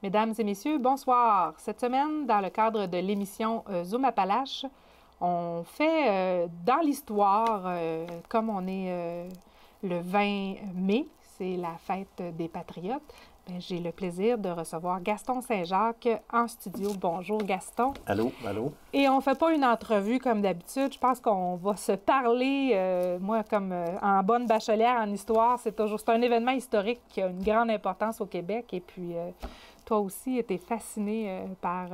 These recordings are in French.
Mesdames et messieurs, bonsoir. Cette semaine, dans le cadre de l'émission Zoom Appalaches, on fait dans l'histoire, comme on est le 20 mai, c'est la fête des Patriotes, bien, j'ai le plaisir de recevoir Gaston Saint-Jacques en studio. Bonjour Gaston. Allô, allô. Et on ne fait pas une entrevue comme d'habitude. Je pense qu'on va se parler, moi, comme en bonne bachelière en histoire, c'est un événement historique qui a une grande importance au Québec. Et puis, toi aussi, tu es fasciné par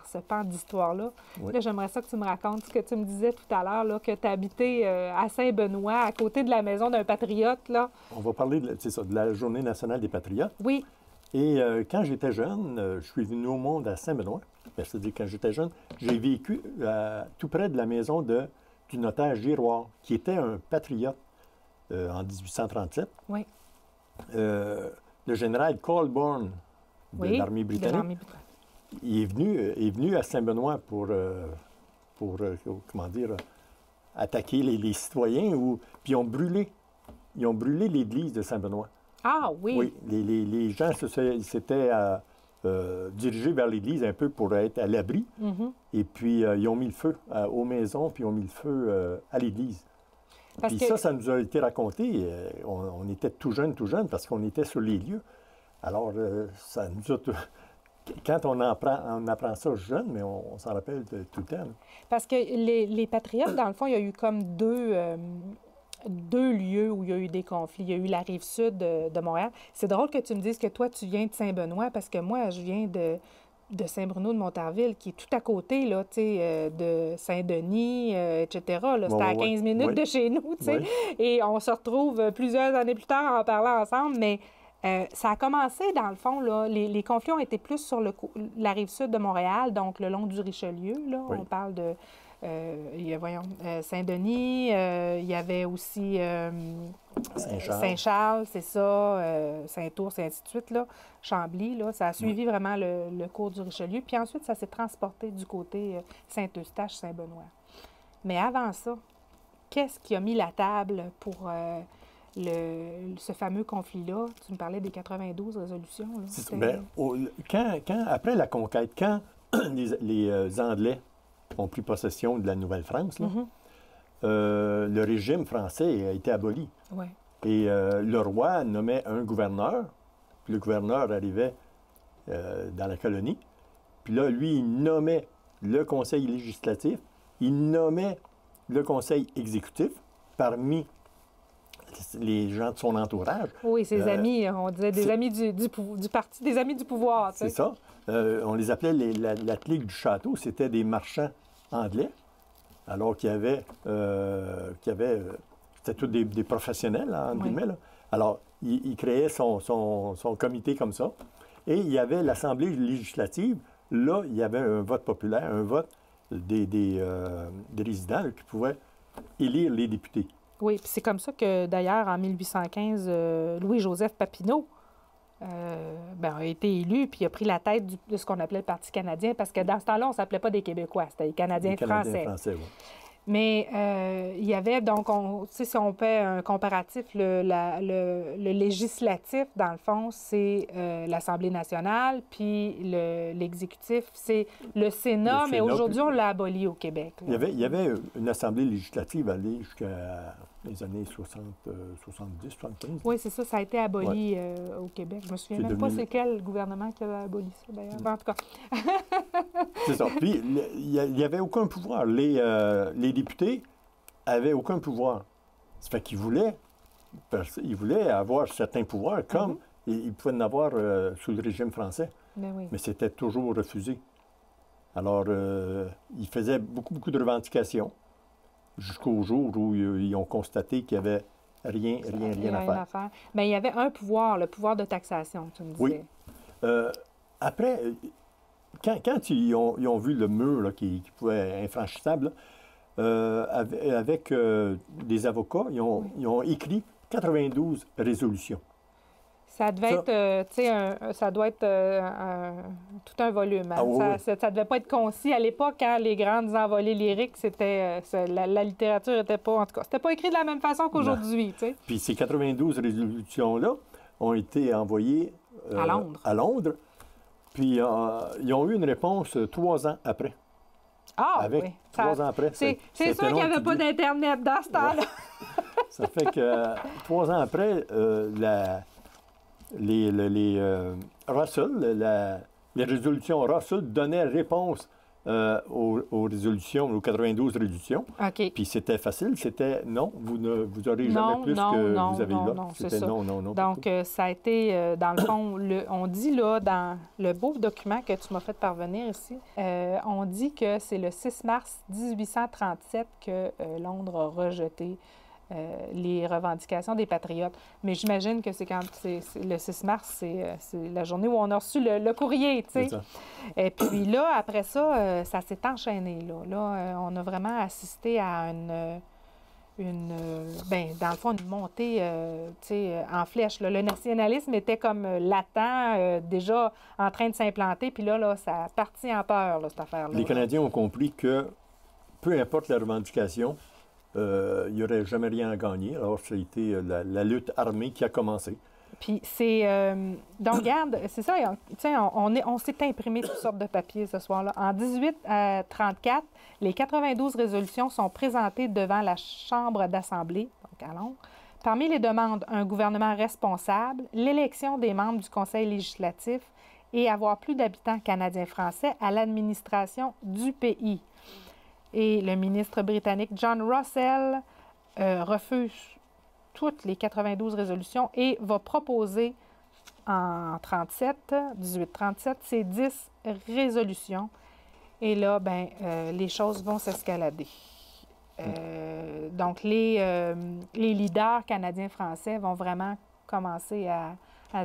ce pan d'histoire-là. Oui. Là, j'aimerais ça que tu me racontes ce que tu me disais tout à l'heure, que tu habitais à Saint-Benoît, à côté de la maison d'un patriote, là. On va parler de la Journée nationale des Patriotes. Oui. Et quand j'étais jeune, je suis venu au monde à Saint-Benoît. C'est-à-dire, quand j'étais jeune, j'ai vécu tout près de la maison du notaire Giroir, qui était un patriote en 1837. Oui. Le général Colborne de l'armée britannique. Il est venu à Saint-Benoît pour comment dire, attaquer les citoyens. Puis ils ont brûlé l'église de Saint-Benoît. Ah oui? Oui, les gens s'étaient dirigés vers l'église un peu pour être à l'abri. Mm-hmm. Et puis, ils ont mis le feu aux maisons, puis ils ont mis le feu à l'église. Puis ça nous a été raconté. On était tout jeunes, parce qu'on était sur les lieux. Alors, ça nous a... Quand on apprend ça jeune, mais on s'en rappelle tout le temps. Là. Parce que les Patriotes, dans le fond, il y a eu comme deux lieux où il y a eu des conflits. Il y a eu la rive sud de Montréal. C'est drôle que tu me dises que toi, tu viens de Saint-Benoît, parce que moi, je viens de Saint-Bruno-de-Montarville, qui est tout à côté, là, de Saint-Denis, etc. Là. C'était à 15 minutes de chez nous, tu sais. Oui. Et on se retrouve plusieurs années plus tard en parlant ensemble, mais ça a commencé, dans le fond, là, les conflits ont été plus sur la rive sud de Montréal, donc le long du Richelieu, là. Oui. On parle de... Saint-Denis, il y avait aussi Saint-Charles, c'est ça, Saint-Ours, et ainsi de suite, là, Chambly, là, ça a suivi vraiment le cours du Richelieu. Puis ensuite, ça s'est transporté du côté Saint-Eustache, Saint-Benoît. Mais avant ça, qu'est-ce qui a mis la table pour ce fameux conflit-là? Tu me parlais des 92 résolutions. Là, après la conquête, quand les Anglais ont pris possession de la Nouvelle-France, mm-hmm. Le régime français a été aboli. Ouais. Et le roi nommait un gouverneur, puis le gouverneur arrivait dans la colonie, puis là, lui, il nommait le conseil législatif, il nommait le conseil exécutif parmi les gens de son entourage. Oui, ses amis, on disait des amis du parti, des amis du pouvoir. C'est ça. On les appelait la clique du château. C'était des marchands anglais, alors qu'il y avait... c'était tous des professionnels, en guillemets. Là. Alors, il créait son comité comme ça. Et il y avait l'Assemblée législative. Là, il y avait un vote populaire, un vote des résidents là, qui pouvaient élire les députés. Oui, puis c'est comme ça que, d'ailleurs, en 1815, Louis-Joseph Papineau a été élu, puis il a pris la tête de ce qu'on appelait le Parti canadien, parce que dans ce temps-là, on ne s'appelait pas des Québécois, c'était les Canadiens français. Oui. Mais il y avait, donc, si on fait un comparatif, le législatif, dans le fond, c'est l'Assemblée nationale, puis l'exécutif, c'est le Sénat, mais aujourd'hui, on l'a aboli au Québec. Il y avait une Assemblée législative allée jusqu'à les années 70, 75. Oui, c'est ça, ça a été aboli au Québec. Je me souviens même pas c'est quel gouvernement qui avait aboli ça, d'ailleurs. En tout cas. C'est ça. Puis, il n'y avait aucun pouvoir. Les députés n'avaient aucun pouvoir. Ça fait qu'ils voulaient avoir certains pouvoirs, comme ils pouvaient en avoir sous le régime français. Mais c'était toujours refusé. Alors, ils faisaient beaucoup de revendications jusqu'au jour où ils ont constaté qu'il n'y avait rien à faire. Mais il y avait un pouvoir, le pouvoir de taxation, tu me disais. Oui. Après, quand ils ont vu le mur là, qui pouvait être infranchissable, avec des avocats, ils ont écrit 92 résolutions. Ça devait être, ça doit être tout un volume. Hein? Ça devait pas être concis. À l'époque, quand les grandes envolées lyriques, la littérature n'était pas, en tout cas, c'était pas écrit de la même façon qu'aujourd'hui. Puis ces 92 résolutions-là ont été envoyées à Londres. Puis ils ont eu une réponse 3 ans après. Ah, Avec oui. 3 ans après. C'est sûr qu'il n'y avait pas d'Internet dans ce temps-là. Ouais. Ça fait que 3 ans après, les résolutions Russell donnaient réponse aux résolutions, aux 92 résolutions. OK. Puis c'était facile, c'était non, vous n'aurez jamais Non, plus non, que non, vous avez non, là. non, c'est C'était ça. non, non, non. Donc, ça a été, dans le fond, on dit là, dans le beau document que tu m'as fait parvenir ici, on dit que c'est le 6 mars 1837 que Londres a rejeté les revendications des patriotes. Mais j'imagine que c'est quand le 6 mars, c'est la journée où on a reçu le courrier, tu sais. Et puis là, après ça, ça s'est enchaîné. Là, on a vraiment assisté à dans le fond, une montée en flèche. Là. Le nationalisme était comme latent, déjà en train de s'implanter, puis là, ça a parti en peur, là, cette affaire-là. Les Canadiens ont compris que peu importe la revendication, il n'y aurait jamais rien à gagner. Alors, ça a été la lutte armée qui a commencé. Puis c'est... donc, regarde, c'est ça, on s'est imprimé toutes sortes de papiers ce soir-là. En 1834, les 92 résolutions sont présentées devant la Chambre d'Assemblée, donc à Londres. Parmi les demandes, un gouvernement responsable, l'élection des membres du Conseil législatif et avoir plus d'habitants canadiens-français à l'administration du pays. Et le ministre britannique John Russell refuse toutes les 92 résolutions et va proposer en 1837 ces 10 résolutions. Et là, les choses vont s'escalader. Donc, les leaders canadiens-français vont vraiment commencer à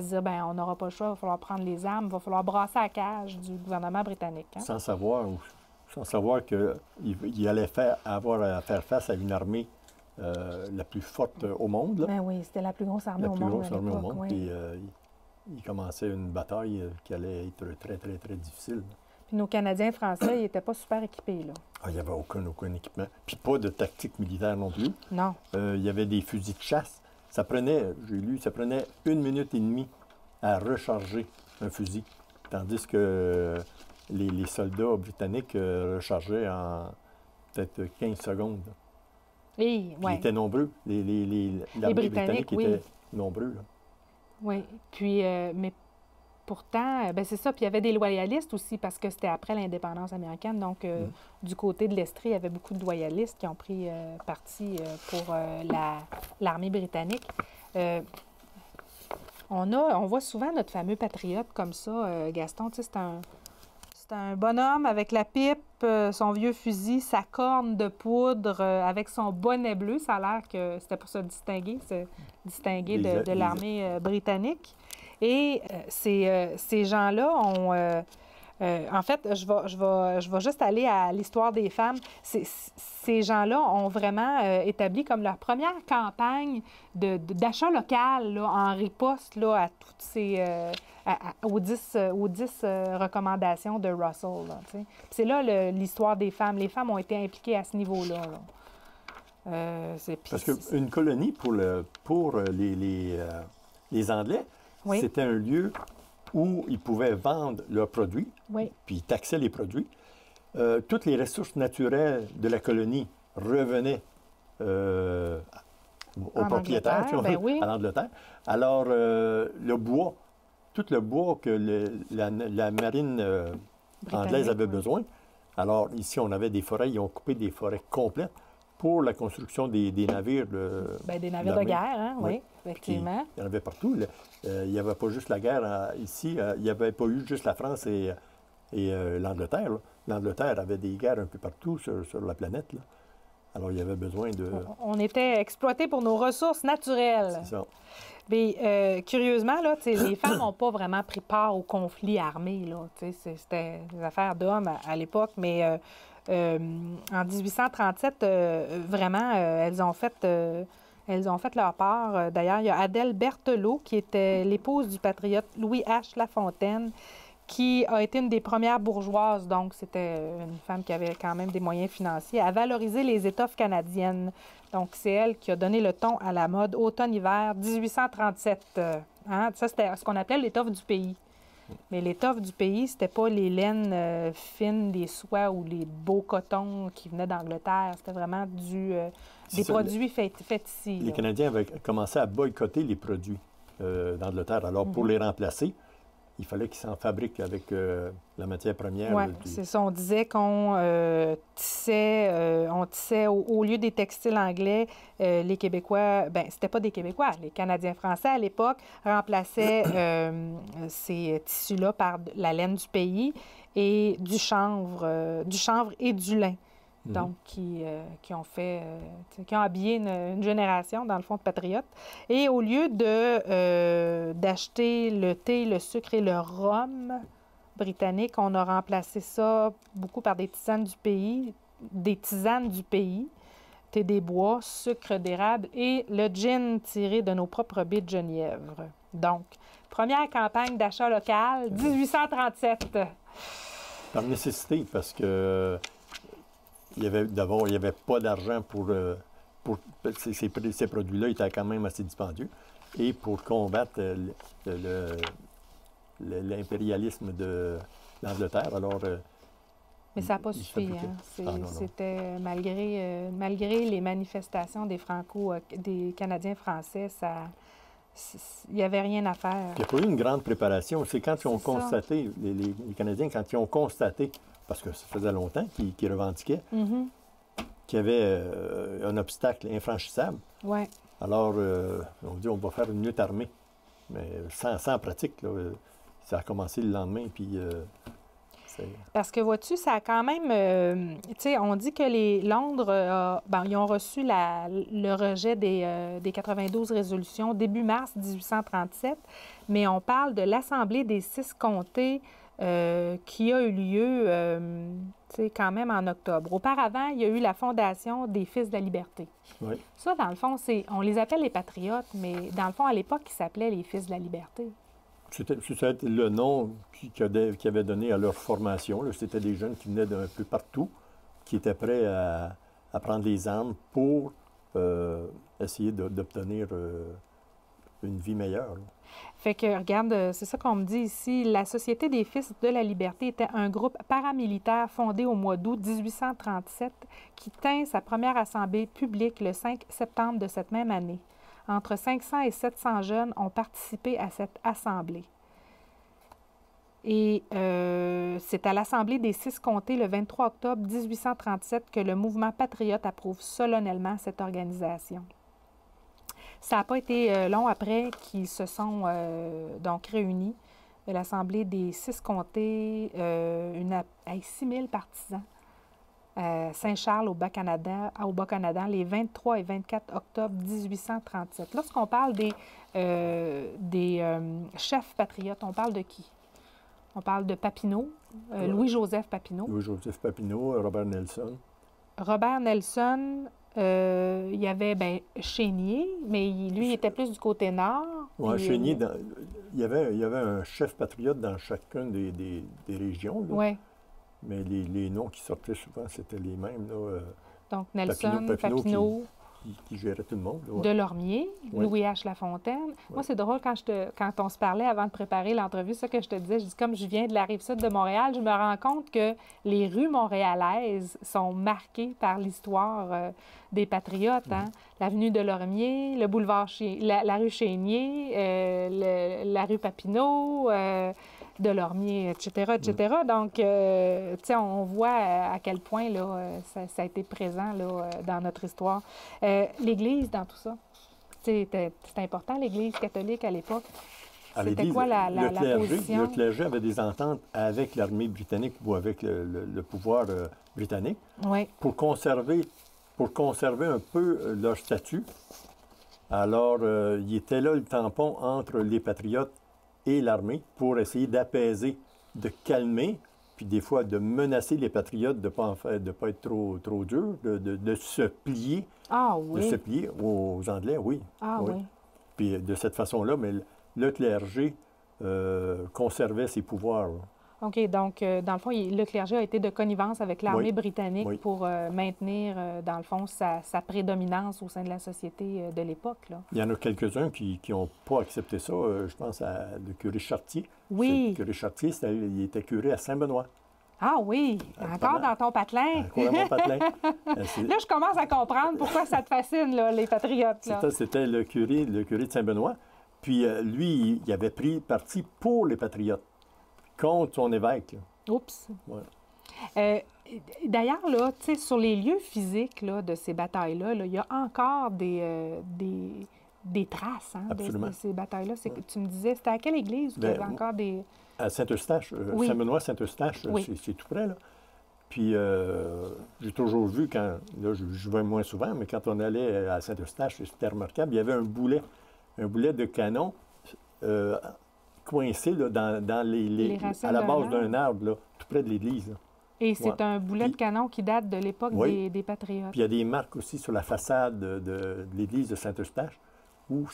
se dire, on n'aura pas le choix, il va falloir prendre les armes, il va falloir brasser la cage du gouvernement britannique. Hein? Sans savoir qu'il allait avoir à faire face à une armée la plus forte au monde. Là. Ben oui, c'était la plus grosse armée au monde. La plus grosse armée au monde. Oui. Puis il commençait une bataille qui allait être très, très, très difficile. Puis nos Canadiens français, ils n'étaient pas super équipés, là. Il n'y avait aucun équipement. Puis pas de tactique militaire non plus. Non. Il y avait des fusils de chasse. Ça prenait 1 minute et demie à recharger un fusil. Tandis que les soldats britanniques rechargeaient en peut-être 15 secondes. Ils étaient nombreux. L'armée britannique était nombreux. Là. Oui. Puis, mais pourtant, c'est ça. Puis il y avait des loyalistes aussi, parce que c'était après l'indépendance américaine. Donc, du côté de l'Estrie, il y avait beaucoup de loyalistes qui ont pris parti pour l'armée britannique. On voit souvent notre fameux patriote comme ça, Gaston. Tu sais, c'est un bonhomme avec la pipe, son vieux fusil, sa corne de poudre, avec son bonnet bleu. Ça a l'air que c'était pour se distinguer de l'armée britannique. Et ces gens-là ont... en fait, je vais juste aller à l'histoire des femmes. Ces gens-là ont vraiment établi comme leur première campagne d'achat local là, en riposte là, à toutes ces... aux 10 recommandations de Russell. Là, c'est là l'histoire des femmes. Les femmes ont été impliquées à ce niveau-là. Là. Parce qu'une colonie, pour les Anglais, c'était un lieu où ils pouvaient vendre leurs produits, puis ils taxaient les produits. Toutes les ressources naturelles de la colonie revenaient aux propriétaires, à l'Angleterre. Alors, le bois, tout le bois que la marine anglaise avait besoin. Alors, ici, on avait des forêts, ils ont coupé des forêts complètes pour la construction des navires. Des navires de guerre, hein? Oui, effectivement. Il y en avait partout. Il n'y avait pas juste la guerre ici. Il n'y avait pas eu juste la France et l'Angleterre. L'Angleterre avait des guerres un peu partout sur la planète. Là. Alors, il y avait besoin de... On était exploités pour nos ressources naturelles. C'est ça. Mais curieusement, là, les femmes n'ont pas vraiment pris part au conflit armé. C'était des affaires d'hommes à l'époque, mais en 1837, vraiment, elles ont fait leur part. D'ailleurs, il y a Adèle Berthelot, qui était l'épouse du patriote Louis H. Lafontaine, qui a été une des premières bourgeoises. Donc, c'était une femme qui avait quand même des moyens financiers à valoriser les étoffes canadiennes. Donc, c'est elle qui a donné le ton à la mode automne-hiver 1837. Ça, c'était ce qu'on appelle l'étoffe du pays. Mais l'étoffe du pays, c'était pas les laines fines, les soies ou les beaux cotons qui venaient d'Angleterre. C'était vraiment des produits faits ici. Les Canadiens avaient commencé à boycotter les produits d'Angleterre. Alors, pour les remplacer, il fallait qu'ils s'en fabriquent avec la matière première. Oui, c'est ça. On disait qu'on tissait au lieu des textiles anglais, les Québécois, bien, c'était pas des Québécois, les Canadiens français à l'époque remplaçaient ces tissus-là par la laine du pays et du chanvre et du lin. Donc, qui ont fait, qui ont habillé une génération, dans le fond, de patriotes. Et au lieu d'acheter le thé, le sucre et le rhum britannique, on a remplacé ça beaucoup par des tisanes du pays, thé des bois, sucre d'érable et le gin tiré de nos propres baies de Genièvre. Donc, première campagne d'achat local, 1837. Par nécessité, parce que d'abord, il n'y avait pas d'argent pour ces produits-là étaient quand même assez dispendieux. Et pour combattre l'impérialisme de l'Angleterre, alors... Mais ça n'a pas suffi. C'était malgré les manifestations des Canadiens français, il n'y avait rien à faire. Il n'y a pas eu une grande préparation. C'est quand ils ont constaté, les Canadiens, quand ils ont constaté, parce que ça faisait longtemps qu'ils revendiquaient, qu'il y avait un obstacle infranchissable. Ouais. Alors, on dit on va faire une lutte armée. Mais sans pratique, là, ça a commencé le lendemain, puis... Parce que, vois-tu, ça a quand même... tu sais, on dit que Londres, ils ont reçu le rejet des 92 résolutions début mars 1837, mais on parle de l'Assemblée des 6 comtés qui a eu lieu, tu sais, quand même en octobre. Auparavant, il y a eu la fondation des Fils de la Liberté. Oui. Ça, dans le fond, on les appelle les patriotes, mais dans le fond, à l'époque, ils s'appelaient les Fils de la Liberté. C'était le nom qu'ils avaient donné à leur formation. C'était des jeunes qui venaient d'un peu partout, qui étaient prêts à prendre les armes pour essayer d'obtenir une vie meilleure. Là. Fait que, regarde, c'est ça qu'on me dit ici. La Société des Fils de la Liberté était un groupe paramilitaire fondé au mois d'août 1837 qui tint sa première assemblée publique le 5 septembre de cette même année. Entre 500 et 700 jeunes ont participé à cette assemblée. Et c'est à l'Assemblée des 6 comtés le 23 octobre 1837 que le mouvement patriote approuve solennellement cette organisation. Ça n'a pas été long après qu'ils se sont donc réunis. L'Assemblée des 6 comtés, avec 6 000 partisans. Saint-Charles, au Bas-Canada, les 23 et 24 octobre 1837. Lorsqu'on parle des chefs patriotes, on parle de qui? On parle de Papineau, Louis-Joseph Papineau. Louis-Joseph Papineau, Robert Nelson. Robert Nelson, il y avait Chénier, mais lui, il était plus du côté nord. Oui, Chénier, il y avait un chef patriote dans chacune des régions. Oui. Mais les noms qui sortaient souvent, c'était les mêmes. Là, donc, Nelson, Papineau qui gérait tout le monde. Là, ouais. Delormier, oui. Louis H. Lafontaine. Oui. Moi, c'est drôle, quand on se parlait avant de préparer l'entrevue, ça que je te disais, je dis, comme je viens de la Rive-Sud de Montréal, je me rends compte que les rues montréalaises sont marquées par l'histoire des patriotes. Hein? L'avenue Delormier, le boulevard la rue Chénier, la rue Papineau... Delormier, etc., etc. Donc, tu sais, on voit à quel point là, ça a été présent là, dans notre histoire. L'Église, dans tout ça, c'était important, l'Église catholique à l'époque. C'était quoi la position? Le clergé avait des ententes avec l'armée britannique ou avec le pouvoir britannique pour conserver un peu leur statut. Alors, il était là le tampon entre les patriotes et l'armée pour essayer d'apaiser, de calmer, puis des fois de menacer les patriotes de ne pas être trop durs, de se plier. Ah oui. De se plier aux Anglais, oui. Ah oui. Puis de cette façon-là, mais le clergé conservait ses pouvoirs. OK, donc, dans le fond, le clergé a été de connivence avec l'armée britannique pour maintenir, dans le fond, sa prédominance au sein de la société de l'époque, là. Il y en a quelques-uns qui n'ont pas accepté ça. Je pense à le curé Chartier. Oui. Le curé Chartier, il était curé à Saint-Benoît. Ah oui, encore dans ton patelin. Encore dans mon patelin. Là, je commence à comprendre pourquoi ça te fascine, là, les patriotes. Là. C'était le curé de Saint-Benoît. Puis lui, il avait pris parti pour les patriotes, contre son évêque. Là. Oups. Ouais. D'ailleurs, là, tu sais, sur les lieux physiques là, de ces batailles-là, il y a encore des traces de ces batailles-là. Tu me disais, c'était à quelle église qu'il y avait encore des... À Saint-Eustache. Saint-Benoît, Saint-Eustache, c'est tout près, là. Puis, j'ai toujours vu, là, je vais moins souvent, mais quand on allait à Saint-Eustache, c'était remarquable, il y avait un boulet de canon coincé là, à la base d'un arbre, là, tout près de l'église. Là. Et c'est un boulet de canon qui date de l'époque des Patriotes. Puis il y a des marques aussi sur la façade de l'église de Saint-Eustache où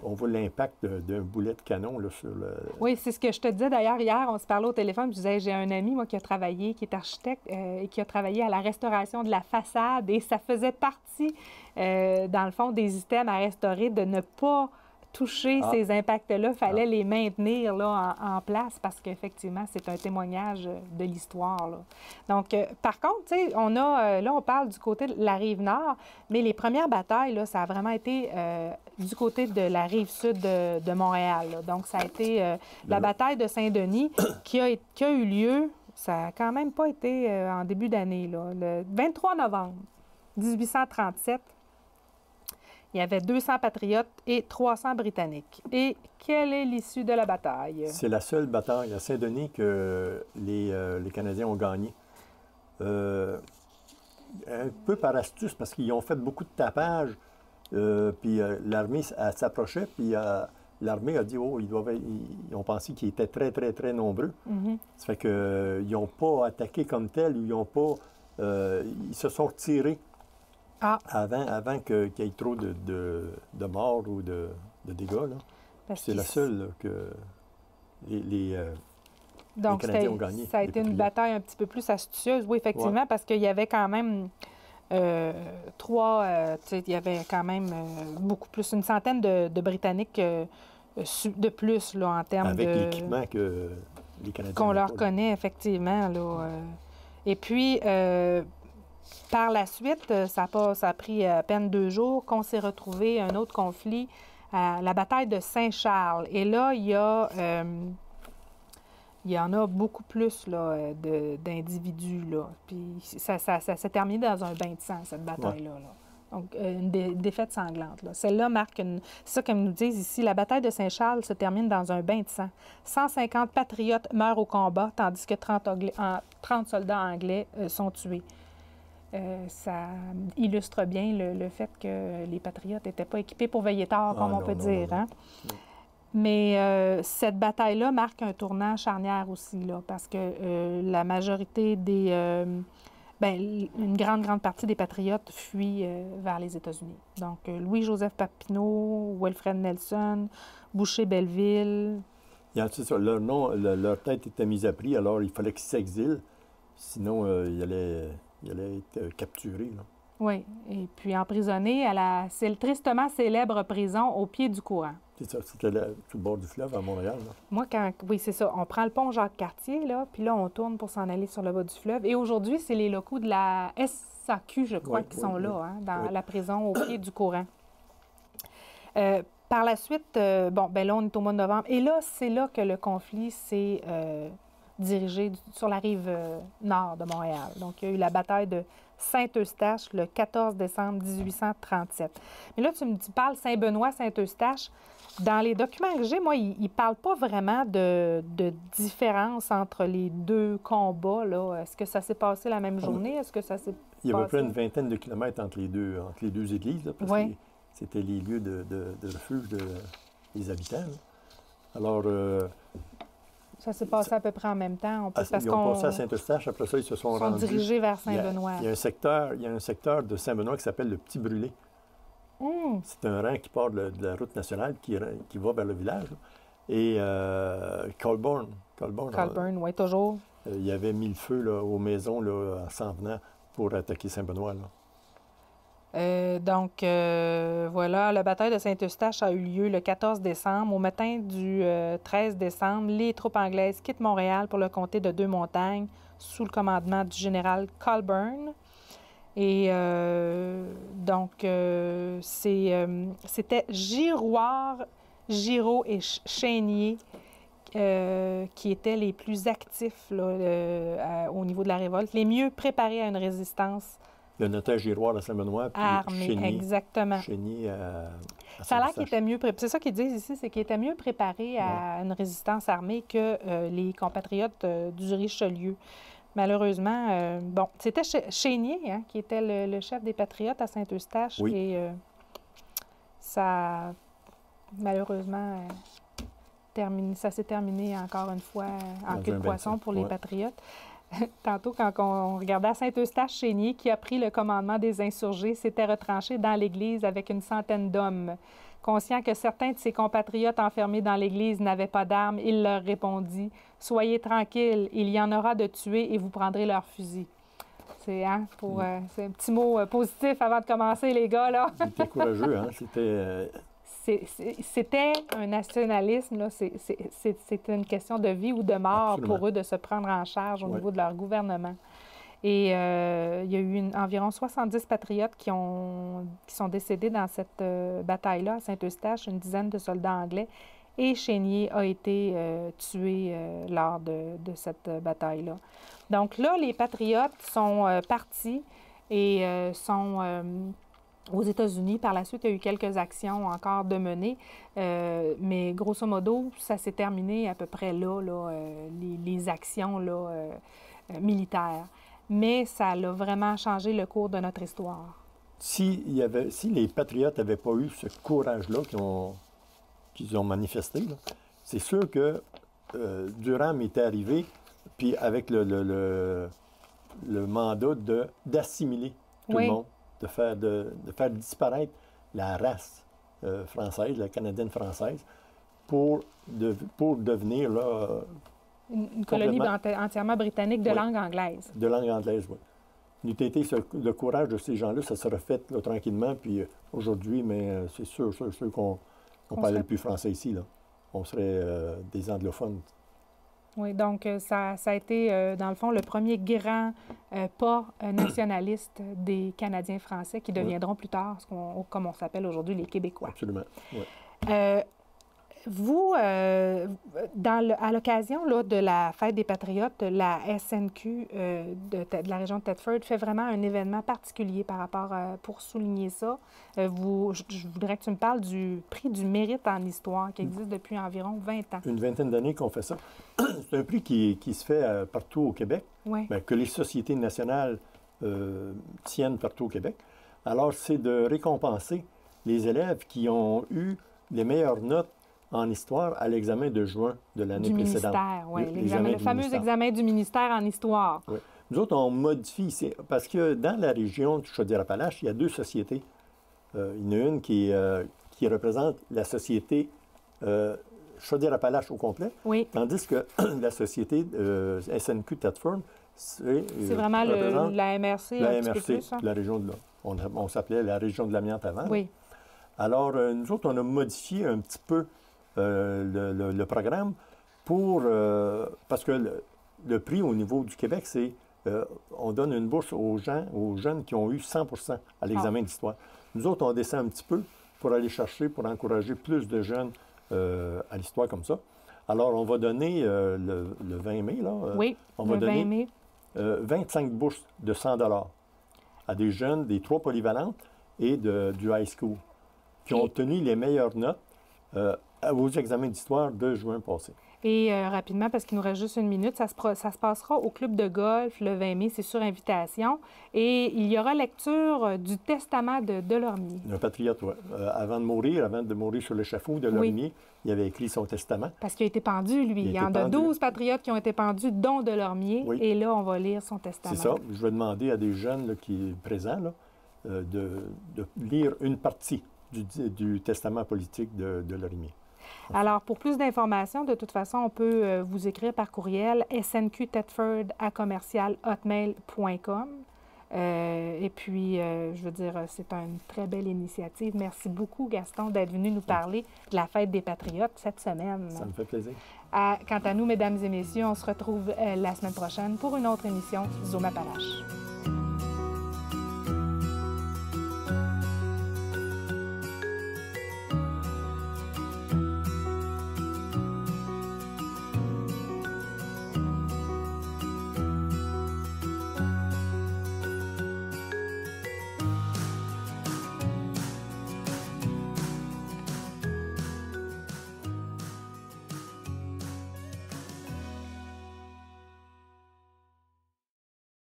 on voit l'impact d'un boulet de canon là, sur le... Oui, c'est ce que je te disais d'ailleurs hier. On se parlait au téléphone. Je disais, j'ai un ami, moi, qui est architecte et qui a travaillé à la restauration de la façade. Et ça faisait partie, dans le fond, des items à restaurer, de ne pas toucher ces impacts-là. Il fallait les maintenir là, en place parce qu'effectivement, c'est un témoignage de l'histoire. Là. Donc, par contre, tu sais, là, on parle du côté de la rive nord, mais les premières batailles, là, ça a vraiment été du côté de la rive sud de Montréal. Là. Donc, ça a été la bataille de Saint-Denis qui a eu lieu, ça n'a quand même pas été en début d'année, là, le 23 novembre 1837. Il y avait 200 patriotes et 300 britanniques. Et quelle est l'issue de la bataille? C'est la seule bataille à Saint-Denis que les Canadiens ont gagné. Un peu par astuce, parce qu'ils ont fait beaucoup de tapage. Puis l'armée s'approchait, puis l'armée a dit, ils ont pensé qu'ils étaient très, très, très nombreux. Ça fait qu'ils n'ont pas attaqué comme tel, ou ils n'ont pas... ils se sont retirés. Avant qu'il y ait trop de morts ou de dégâts. C'est la seule là, que les Canadiens ont gagné. Ça a été une bataille un petit peu plus astucieuse, oui, effectivement, parce qu'il y avait quand même il y avait quand même beaucoup plus, une centaine de Britanniques de plus là, en termes avec l'équipement que les Canadiens qu'on leur connaît, effectivement. Là, et puis... par la suite, ça a pris à peine 2 jours qu'on s'est retrouvé un autre conflit, la bataille de Saint-Charles. Et là, il y en a beaucoup plus d'individus. Puis ça s'est terminé dans un bain de sang, cette bataille-là. Là. Donc, une défaite sanglante. Là. Celle-là marque c'est ça comme nous disent ici, la bataille de Saint-Charles se termine dans un bain de sang. 150 patriotes meurent au combat, tandis que 30 soldats anglais sont tués. Ça illustre bien le fait que les patriotes n'étaient pas équipés pour veiller tard, comme on peut dire. Hein? Mais cette bataille-là marque un tournant charnière aussi, là, parce que la majorité une grande partie des patriotes fuient vers les États-Unis. Donc, Louis-Joseph Papineau, Wilfred Nelson, Boucher-Belleville. C'est ça, leur tête était mise à prix, alors il fallait qu'ils s'exilent. Sinon, ils allaient être capturés. Là. Oui, et puis emprisonnés à la tristement célèbre prison au pied du courant. C'est ça, c'était tout le bord du fleuve à Montréal. Là. Oui, c'est ça. On prend le pont Jacques-Cartier, là, puis là, on tourne pour s'en aller sur le bas du fleuve. Et aujourd'hui, c'est les locaux de la SAQ, je crois, qui sont là, hein, dans la prison au pied du courant. Par la suite, là, on est au mois de novembre. Et là, c'est là que le conflit s'est dirigé sur la rive nord de Montréal. Donc, il y a eu la bataille de Saint-Eustache le 14 décembre 1837. Mais là, tu me parles Saint-Benoît, Saint-Eustache. Dans les documents que j'ai, moi, ils ne parlent pas vraiment de différence entre les deux combats. Là. Est-ce que ça s'est passé la même journée? Est-ce que ça s'est Il y avait à peu près une vingtaine de kilomètres entre les deux églises, là, parce que c'était les lieux de refuge des habitants. Là. Alors... ça s'est passé à peu près en même temps. Ils ont passé à Saint-Eustache, après ça, ils se sont rendus... dirigés vers Saint-Benoît. Il y a un secteur de Saint-Benoît qui s'appelle le Petit Brûlé. C'est un rang qui part de la route nationale qui va vers le village. Là. et Colborne. Colborne, oui, toujours. Il avait mis le feu là, aux maisons là, en s'en venant pour attaquer Saint-Benoît. Voilà, la bataille de Saint-Eustache a eu lieu le 14 décembre. Au matin du 13 décembre, les troupes anglaises quittent Montréal pour le comté de Deux-Montagnes sous le commandement du général Colborne. Et c'était Girouard, Giraud et Chénier qui étaient les plus actifs là, au niveau de la révolte, les mieux préparés à une résistance. Le notaire Giroir à Saint-Benoît, puis armée, Chénier, exactement. Chénier à ça a l'air qu'il était mieux préparé. C'est ça qu'ils disent ici, c'est qu'il était mieux préparé à une résistance armée que les compatriotes du Richelieu. Malheureusement, c'était Chénier hein, qui était le chef des patriotes à Saint-Eustache. Oui. Et ça, malheureusement, ça s'est terminé encore une fois en queue de poisson pour les patriotes. Tantôt, quand on regardait à Saint-Eustache, Chénier, qui a pris le commandement des insurgés, s'était retranché dans l'Église avec une centaine d'hommes. Conscient que certains de ses compatriotes enfermés dans l'Église n'avaient pas d'armes, il leur répondit « Soyez tranquilles, il y en aura de tués et vous prendrez leurs fusils. » C'est un petit mot positif avant de commencer, les gars, là. C'était courageux, hein? C'était un nationalisme, là. C'était une question de vie ou de mort. Absolument. Pour eux de se prendre en charge au niveau de leur gouvernement. Et il y a eu environ 70 patriotes qui sont décédés dans cette bataille-là à Saint-Eustache, une dizaine de soldats anglais. Et Chénier a été tué lors de cette bataille-là. Donc là, les patriotes sont partis et sont aux États-Unis. Par la suite, il y a eu quelques actions encore de mener, mais grosso modo, ça s'est terminé à peu près là les actions là, militaires. Mais ça a vraiment changé le cours de notre histoire. Si les patriotes n'avaient pas eu ce courage-là qu'ils ont manifesté, c'est sûr que Durham était arrivé, puis avec le mandat d'assimiler tout le monde, de faire disparaître la race française, la canadienne française, pour devenir là, une colonie entièrement britannique de langue anglaise. De langue anglaise, oui. Le courage de ces gens-là, ça serait fait là, tranquillement, puis aujourd'hui, mais c'est sûr qu'on ne parlait plus français ici, là. On serait des anglophones. Oui, donc ça a été, dans le fond, le premier grand pas nationaliste des Canadiens français qui deviendront plus tard, comme on s'appelle aujourd'hui, les Québécois. Absolument, oui. Vous, à l'occasion là, de la Fête des Patriotes, la SNQ de la région de Thetford fait vraiment un événement particulier par rapport pour souligner ça. Je voudrais que tu me parles du prix du mérite en histoire qui existe depuis environ 20 ans. Une vingtaine d'années qu'on fait ça. C'est un prix qui se fait partout au Québec, que les sociétés nationales tiennent partout au Québec. Alors, c'est de récompenser les élèves qui ont eu les meilleures notes en histoire à l'examen de juin de l'année précédente. Le fameux examen du ministère en histoire. Oui. Nous autres, on modifie, parce que dans la région de Chaudière-Appalaches, il y a deux sociétés. Il y en a une qui représente la société Chaudière-Appalaches au complet, tandis que la société SNQ Thetford, c'est vraiment la MRC. La MRC, la région de là. On s'appelait la région de l'amiante avant. Oui. Alors, nous autres, on a modifié un petit peu le programme parce que le prix au niveau du Québec, c'est on donne une bourse aux jeunes qui ont eu 100 % à l'examen d'histoire. Nous autres, on descend un petit peu pour aller chercher, pour encourager plus de jeunes à l'histoire comme ça. Alors, on va donner le 20 mai, là, on va donner 25 bourses de 100 $ à des jeunes des 3 polyvalentes et du high school qui ont obtenu les meilleures notes aux examens d'histoire de juin passé. Et rapidement, parce qu'il nous reste juste une minute, ça se passera au club de golf le 20 mai, c'est sur invitation. Et il y aura lecture du testament de Delormier. Un patriote, oui. Avant de mourir sur l'échafaud, Delormier, il avait écrit son testament. Parce qu'il a été pendu, lui. Il y en a 12 patriotes qui ont été pendus, dont Delormier. Oui. Et là, on va lire son testament. C'est ça. Je vais demander à des jeunes là, qui sont présents là, de lire une partie du testament politique de Delormier. Alors, pour plus d'informations, de toute façon, on peut vous écrire par courriel snqtetford@hotmail.com. Et puis, je veux dire, c'est une très belle initiative. Merci beaucoup, Gaston, d'être venu nous parler de la Fête des Patriotes cette semaine. Ça me fait plaisir. Quant à nous, mesdames et messieurs, on se retrouve la semaine prochaine pour une autre émission Zoom Appalaches.